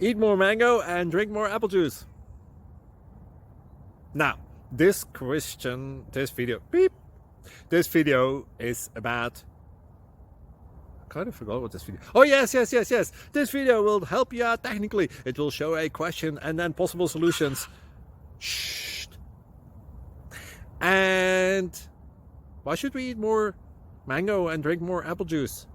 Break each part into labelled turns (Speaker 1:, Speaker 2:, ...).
Speaker 1: Eat more mango and drink more apple juice. Now, this video is about, I kind of forgot what this video. Oh yes. This video will help you out technically. It will show a question and then possible solutions. Shh. And why should we eat more mango and drink more apple juice?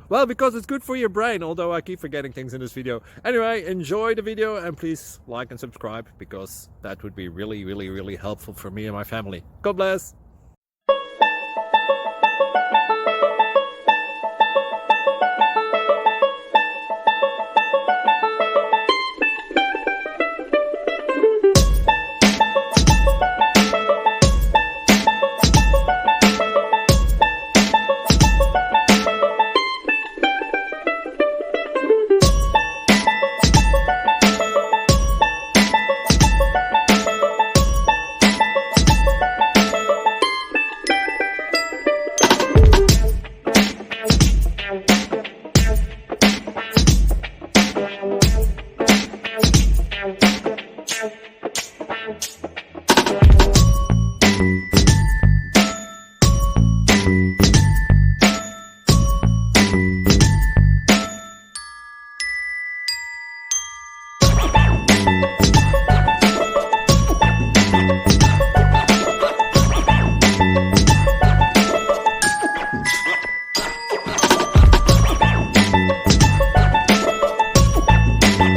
Speaker 1: Well, because it's good for your brain, although I keep forgetting things in this video. Anyway, enjoy the video and please like and subscribe, because that would be really helpful for me and my family. God bless!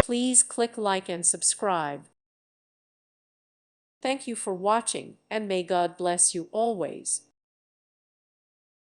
Speaker 2: Please click like and subscribe. Thank you for watching, and may God bless you always.